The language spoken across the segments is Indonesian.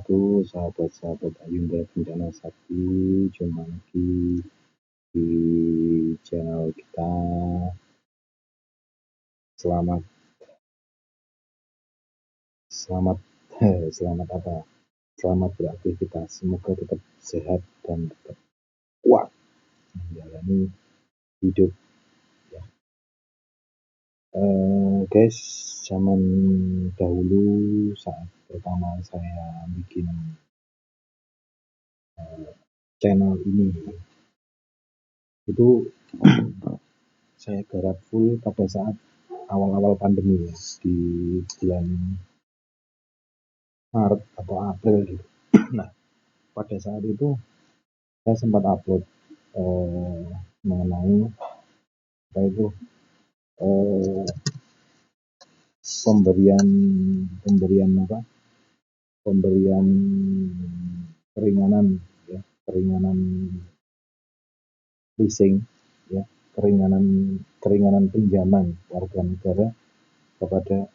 wabarakatuh, sahabat-sahabat Ayunda Bencana Sakti. Jumpa lagi di channel kita. Selamat Selamat beraktivitas. Semoga tetap sehat dan tetap kuat menjalani hidup. Ya. Guys, zaman dahulu saat pertama saya bikin channel ini, itu saya garap full pada saat awal-awal pandemi ya, di bulan Maret atau April gitu. Nah, pada saat itu saya sempat upload mengenai apa itu pemberian keringanan ya, keringanan leasing ya, keringanan pinjaman warga negara kepada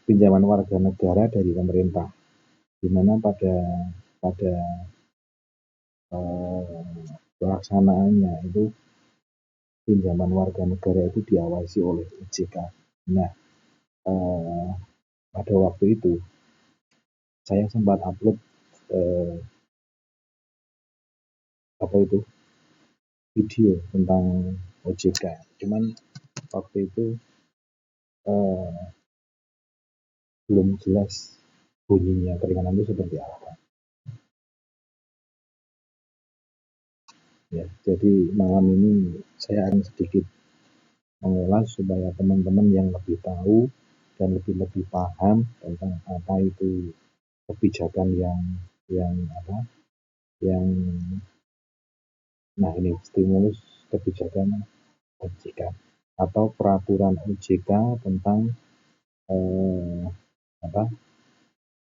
pinjaman warga negara dari pemerintah, di mana pada pelaksanaannya itu pinjaman warga negara itu diawasi oleh OJK. Nah, pada waktu itu saya sempat upload video tentang OJK. Cuman waktu itu belum jelas bunyinya keringanan itu seperti apa. Ya, jadi malam ini saya akan sedikit mengulas supaya teman-teman yang lebih tahu dan lebih paham tentang apa itu kebijakan stimulus kebijakan OJK atau peraturan OJK tentang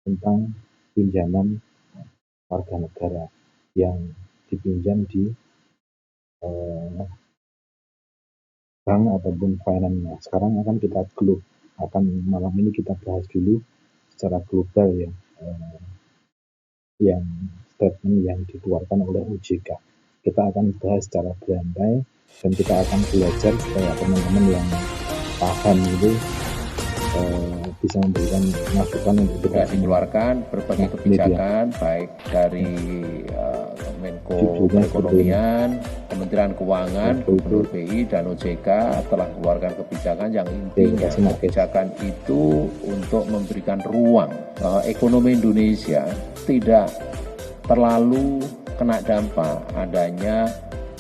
tentang pinjaman warga negara yang dipinjam di bank ataupun finance-nya. Sekarang malam ini kita bahas dulu secara global ya, yang statement yang dikeluarkan oleh OJK. Kita akan bahas secara berantai dan kita akan belajar supaya teman-teman yang paham itu bisa memberikan masukan untuk sudah dikeluarkan berbagai kebijakan baik dari Menko Perekonomian, Kementerian Keuangan, Gubernur BI dan OJK telah mengeluarkan kebijakan yang intinya kebijakan itu untuk memberikan ruang ekonomi Indonesia tidak terlalu kena dampak adanya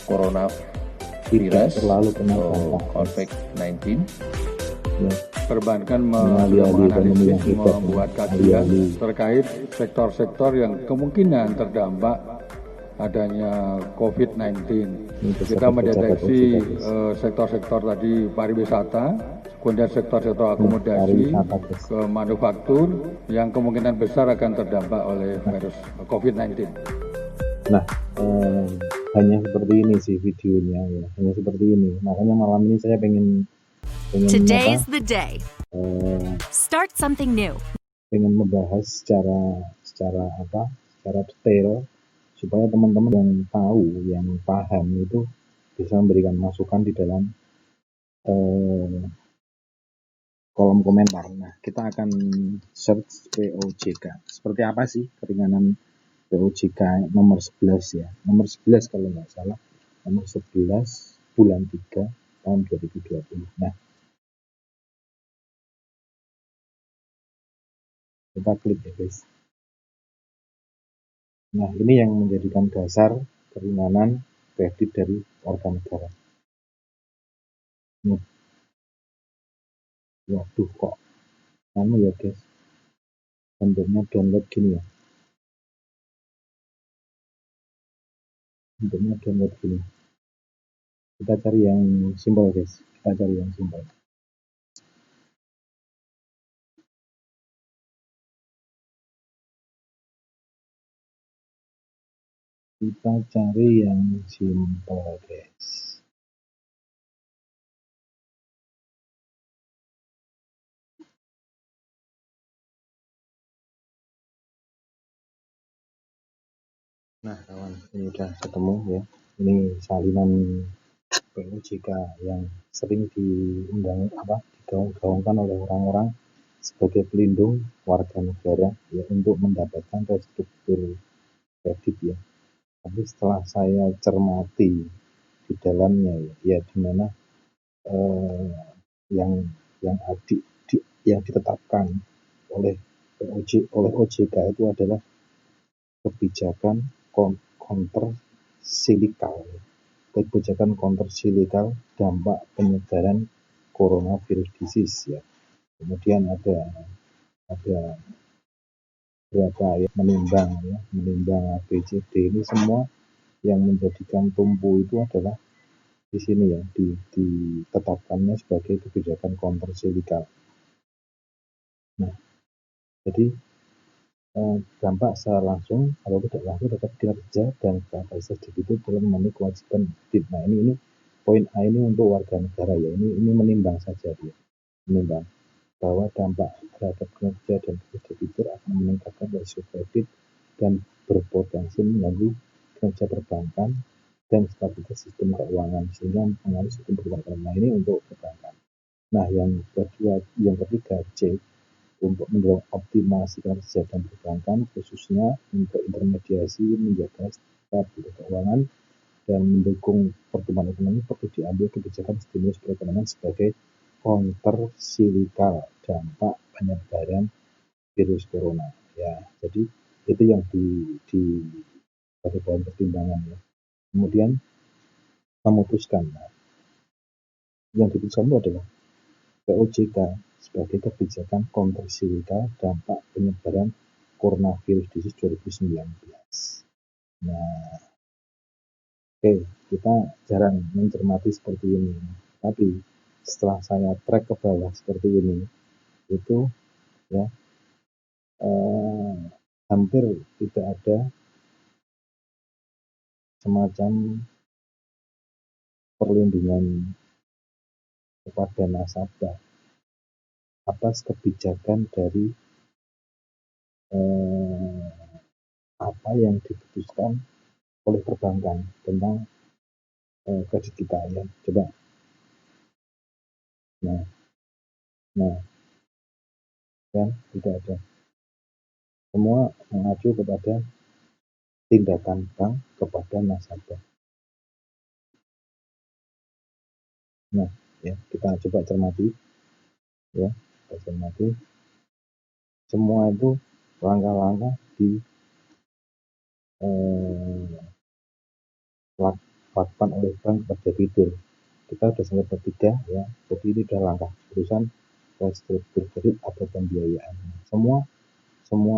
coronavirus atau COVID-19. Perbankan sudah menganalisis, membuat kajian terkait sektor-sektor yang kemungkinan terdampak adanya COVID-19. Kita mendeteksi sektor-sektor tadi pariwisata, kemudian sektor-sektor akomodasi, ke manufaktur yang kemungkinan besar akan terdampak oleh virus COVID-19. Nah, hanya seperti ini sih videonya ya, hanya seperti ini. Makanya malam ini saya pengen Today's the day. Start something new. Pengen membahas secara detail supaya teman-teman yang tahu, yang paham itu bisa memberikan masukan di dalam kolom komentar. Nah, kita akan search POJK. Seperti apa sih keringanan POJK nomor 11 ya. Nomor 11 kalau nggak salah. Nomor 11 bulan 3 tahun 2020. Nah, kita klik ya guys. Nah, ini yang menjadikan dasar keringanan kredit dari warga negara. Nih. Waduh, kok ya guys, bentuknya download gini ya. Kita cari yang simpel guys, Kita cari yang simpel guys. Nah kawan, ini udah ketemu ya. Ini salinan POJK yang sering digaungkan oleh orang-orang sebagai pelindung warga negara ya untuk mendapatkan restruktur kredit ya. Tapi setelah saya cermati di dalamnya ya dimana yang ditetapkan oleh OJK itu adalah kebijakan countercyclical dampak penyebaran coronavirus disease ya. Kemudian ada berapa ya menimbang ABCD, ini semua yang menjadikan tumpu itu adalah di sini ya, ditetapkannya sebagai kebijakan countercyclical. Nah, jadi dampak secara langsung atau tidak langsung terhadap kinerja dan kapasitas debitur dalam memenuhi kewajiban kredit. Nah, ini poin A ini untuk warga negara ya. Ini menimbang saja dia. Menimbang bahwa dampak terhadap kinerja dan kapasitas debitur akan meningkatkan rasio kredit dan berpotensi mengganggu kinerja perbankan dan stabilitas sistem keuangan sehingga mempengaruhi sistem perbankan. Nah, ini untuk perbankan. Nah, yang ketiga C, untuk mendorong optimasi kinerja dan perbankan khususnya untuk intermediasi menjaga stabilitas keuangan dan mendukung pertumbuhan ekonomi, perlu diambil kebijakan stimulus perekonomian sebagai countercyclical dampak penyebaran virus corona ya. Jadi itu yang sebagai poin pertimbangan ya. Kemudian memutuskan, yang diputuskan itu adalah POJK sebagai kebijakan countercyclical dampak penyebaran coronavirus disease 2019. Nah, oke, kita jarang mencermati seperti ini, tapi setelah saya track ke bawah seperti ini, itu ya hampir tidak ada semacam perlindungan kepada nasabah atas kebijakan dari apa yang diputuskan oleh perbankan tentang kredit kita ya. Coba. Nah, kan tidak ada. Semua mengacu kepada tindakan bank kepada nasabah. Nah, ya kita coba cermati, ya kita cermati. Semua itu langkah-langkah dilakukan oleh bank kepada debitur. Kita sudah sampai ketiga ya, jadi ini sudah langkah urusan restruktur kredit atau pembiayaan. Semua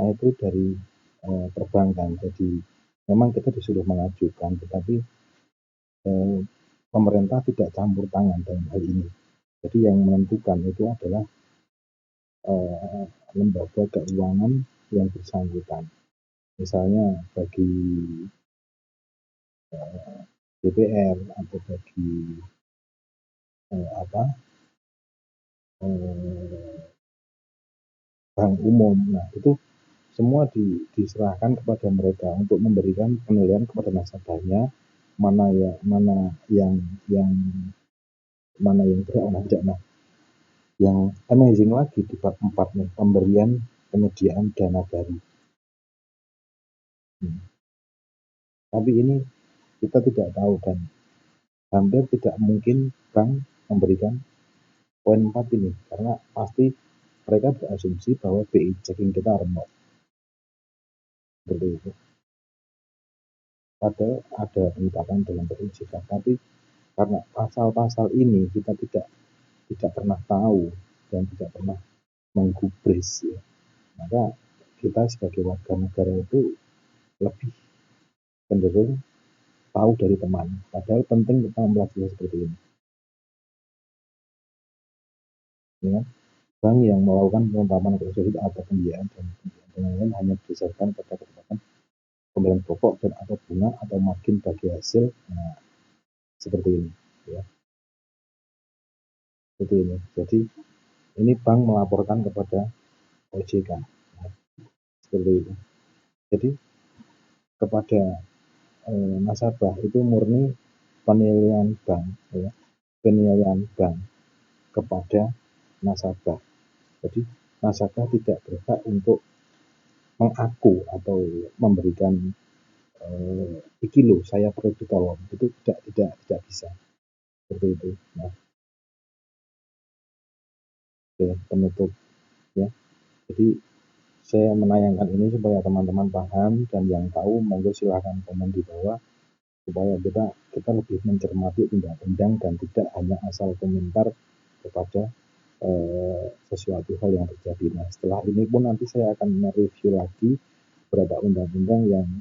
itu dari perbankan. Jadi memang kita disuruh mengajukan, tetapi pemerintah tidak campur tangan dalam hal ini. Jadi yang menentukan itu adalah lembaga keuangan yang bersangkutan. Misalnya bagi DPR atau bagi bank umum. Nah, itu semua diserahkan kepada mereka untuk memberikan penilaian kepada nasabahnya mana yang berat, mana tidak. Nah, yang amazing lagi di bab 4 nih, pemberian penyediaan dana baru. Tapi ini kita tidak tahu kan, hampir tidak mungkin bank memberikan poin 4 ini karena pasti mereka berasumsi bahwa BI checking kita rendah. Seperti itu. Padahal ada penetapan dalam POJK, tapi karena pasal-pasal ini kita tidak pernah tahu dan tidak pernah menggubris ya, maka kita sebagai warga negara itu lebih cenderung tahu dari teman, padahal penting kita mempelajari seperti ini ya. Bank yang melakukan penetapan kredit atau pembiayaan dan lain hanya berdasarkan ketentuan pemberian pokok dan atau bunga atau margin bagi hasil. Nah, seperti ini ya, seperti ini. Jadi ini bank melaporkan kepada OJK, nah, seperti itu. Jadi kepada nasabah itu murni penilaian bank, ya, penilaian bank kepada nasabah. Jadi nasabah tidak berhak untuk mengaku atau memberikan iki loh saya perlu ditolong, itu tidak bisa seperti itu. Nah, oke, penutup ya. Jadi saya menayangkan ini supaya teman-teman paham, dan yang tahu monggo silahkan komen di bawah supaya kita lebih mencermati undang-undang dan tidak hanya asal komentar kepada sesuatu hal yang terjadi. Nah, setelah ini pun nanti saya akan mereview lagi beberapa undang-undang yang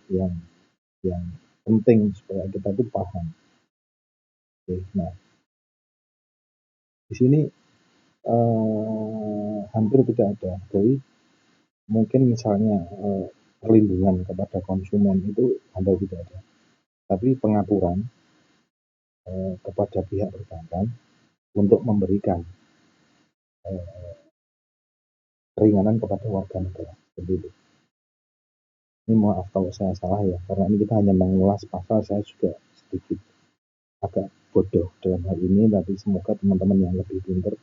penting supaya kita itu paham. Oke, nah di sini hampir tidak ada. Jadi mungkin misalnya perlindungan kepada konsumen itu hampir tidak ada. Tapi pengaturan kepada pihak perbankan untuk memberikan keringanan kepada warga negara. Seperti itu. Ini maaf kalau saya salah ya, karena ini kita hanya mengulas pasal, saya juga sedikit agak bodoh dalam hal ini, tapi semoga teman-teman yang lebih pintar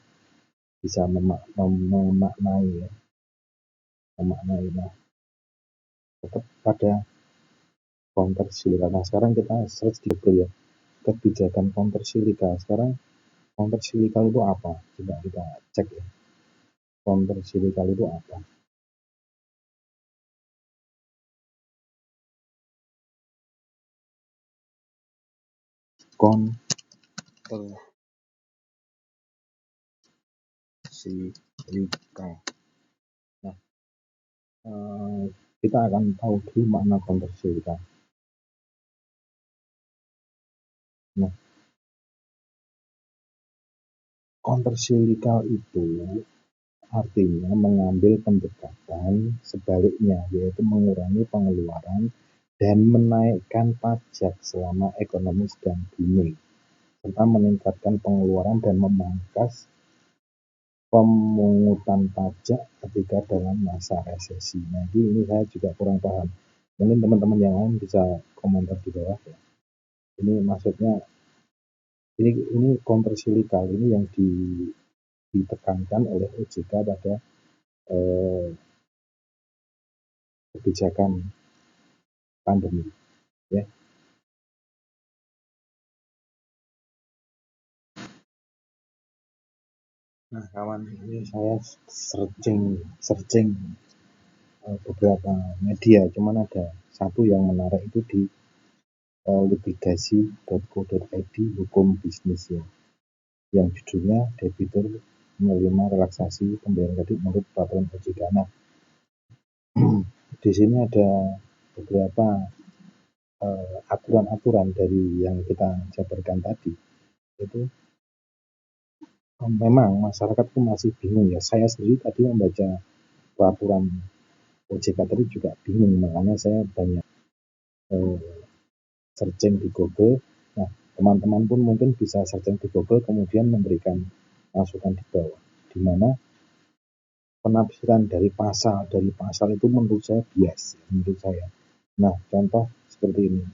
bisa memaknai ya. Nah, tetap pada countercyclical. Nah, sekarang kita search di Google ya, kebijakan countercyclical. Sekarang countercyclical itu apa? Coba kita cek ya. Countercyclical itu apa? Countercyclical. Nah, kita akan tahu dulu makna countercyclical. Nah, countercyclical itu artinya mengambil pendekatan sebaliknya, yaitu mengurangi pengeluaran dan menaikkan pajak selama ekonomi sedang booming, serta meningkatkan pengeluaran dan memangkas pemungutan pajak ketika dalam masa resesi. Nah, ini saya juga kurang paham. Mungkin teman-teman yang lain bisa komentar di bawah ya. Ini maksudnya ini countercyclical ini yang ditekankan oleh OJK pada kebijakan pandemi ya. Nah, kawan, ini saya searching beberapa media, cuman ada satu yang menarik itu di litigasi.co.id hukum bisnis ya, yang judulnya debitur menerima relaksasi pembayaran kredit menurut peraturan OJK. Nah, di sini ada beberapa aturan-aturan dari yang kita jabarkan tadi. Itu memang masyarakat itu masih bingung ya. Saya sendiri tadi membaca peraturan OJK tadi juga bingung, makanya saya banyak searching di Google. Nah, teman-teman pun mungkin bisa searching di Google kemudian memberikan masukan di bawah, di mana penafsiran dari pasal itu menurut saya bias, menurut saya. Nah, contoh seperti ini.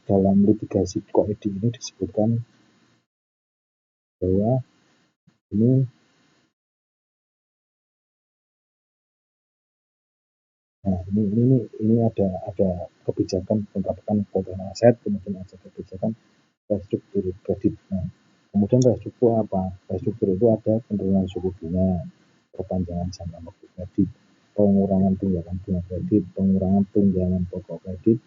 Dalam litigasi COED ini disebutkan bahwa ini ada kebijakan penerapan kebutuhan aset, kemudian ada kebijakan restruktur kredit. Nah, kemudian restruktur apa? Restruktur itu ada penurunan suku bunga, perpanjangan jangka waktu kredit, pengurangan tunggakan bunga kredit, pengurangan tunjangan pokok kredit,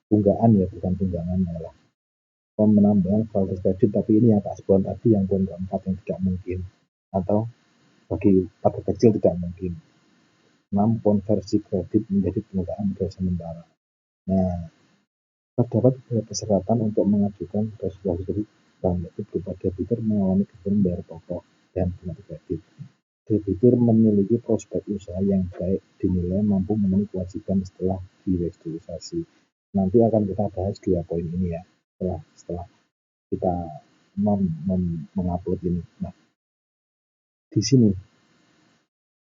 tunggaan ya, bukan tunggangan malah, penambahan kualitas kredit. Tapi ini yang tak sebuah tadi, yang poin keempat yang tidak mungkin, atau bagi pada kecil tidak mungkin. 6. Konversi kredit menjadi penundaan modal sementara. Nah, terdapat beberapa persyaratan untuk mengajukan restrukturasi kredit bank, yaitu berupa debitur mengalami kesulitan membayar pokok dan bunga kredit. Debitur memiliki prospek usaha yang baik, dinilai mampu memenuhi kewajiban setelah direstrukturisasi. Nanti akan kita bahas 2 poin ini ya, setelah kita mengupload ini. Nah, di sini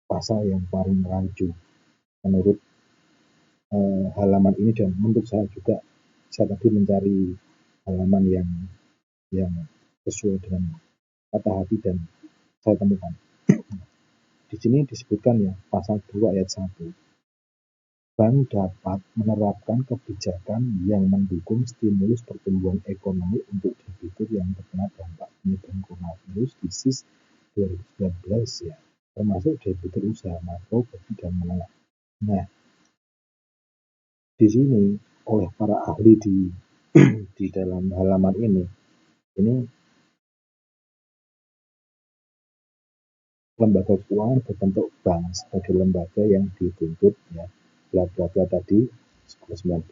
pasal yang paling rancu menurut halaman ini, dan menurut saya juga saya tadi mencari halaman yang sesuai dengan kata hati dan saya temukan. Di sini disebutkan ya, pasal 2 ayat 1. Bank dapat menerapkan kebijakan yang mendukung stimulus pertumbuhan ekonomi untuk debitur yang terkena dampak penyebaran coronavirus disease 2019 ya, termasuk debitur usaha makro, kecil dan menengah. Nah, di sini oleh para ahli di dalam halaman ini lembaga keuangan berbentuk bank sebagai lembaga yang dituntut ya, bla tadi 19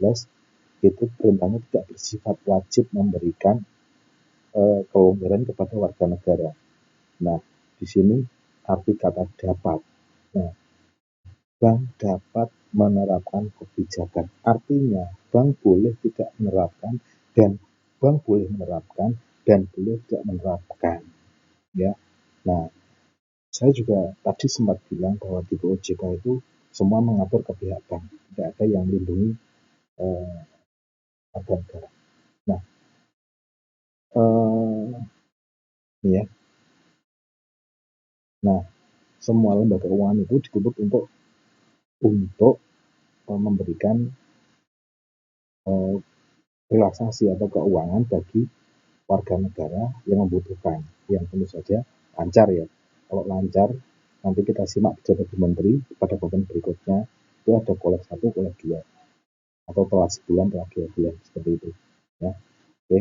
itu perintahnya tidak bersifat wajib memberikan kelonggaran kepada warga negara. Nah, di sini arti kata dapat. Nah, bank dapat menerapkan kebijakan. Artinya bank boleh tidak menerapkan dan bank boleh menerapkan dan boleh tidak menerapkan. Ya. Nah, saya juga tadi sempat bilang bahwa di OJK itu semua mengatur ke pihak bank, tidak ada yang melindungi warga negara. Nah, ya. Nah, semua lembaga keuangan itu dituntut untuk memberikan relaksasi atau keuangan bagi warga negara yang membutuhkan, yang tentu saja lancar ya. Kalau lancar, nanti kita simak pidato Bu Menteri pada bagian berikutnya, itu ada kolek 1, kolek 2, atau telat sebulan, telat 2 bulan, seperti itu. Ya, oke.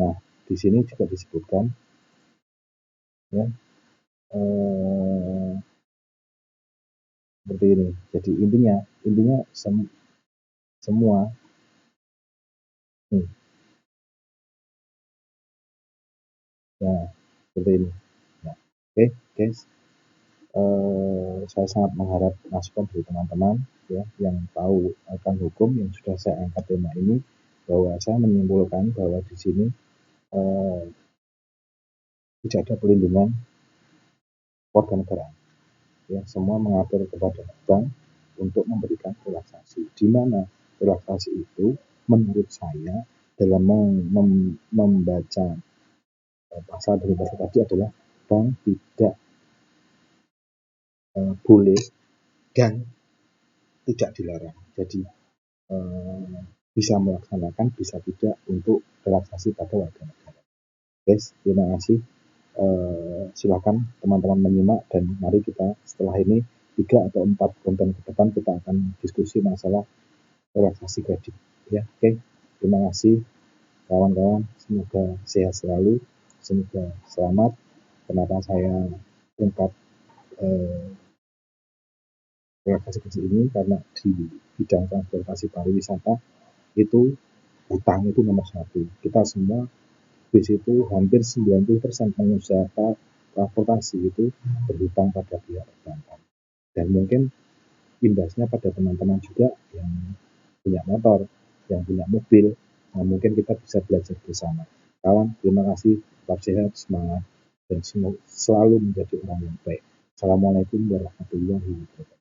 Nah, di sini juga disebutkan ya, seperti ini. Jadi intinya semua ya, seperti ini. Nah, oke, guys. Saya sangat mengharap masukan dari teman-teman ya yang tahu akan hukum yang sudah saya angkat tema ini, bahwa saya menyimpulkan bahwa di sini tidak ada pelindungan warga negara. Ya, semua mengatur kepada bank untuk memberikan relaksasi. Di mana relaksasi itu menurut saya dalam membaca pasal dari pasal tadi adalah bank tidak boleh dan tidak dilarang. Jadi bisa melaksanakan, bisa tidak untuk relaksasi pada warga negara. Guys, terima kasih. Silakan teman-teman menyimak dan mari kita setelah ini 3 atau 4 konten ke depan kita akan diskusi masalah relaksasi kredit. Ya, oke. Terima kasih kawan-kawan. Semoga sehat selalu. Semoga selamat. Kenapa saya ungkap relaksasi kredit ini, karena di bidang transportasi pariwisata itu hutang itu nomor 1. Kita semua di situ hampir 90% pengusaha transportasi itu berhutang pada pihak perbankan. Dan mungkin imbasnya pada teman-teman juga yang punya motor, yang punya mobil. Nah, mungkin kita bisa belajar bersama. Kawan, terima kasih, tetap sehat, semangat, dan selalu menjadi orang yang baik. Assalamualaikum warahmatullahi wabarakatuh.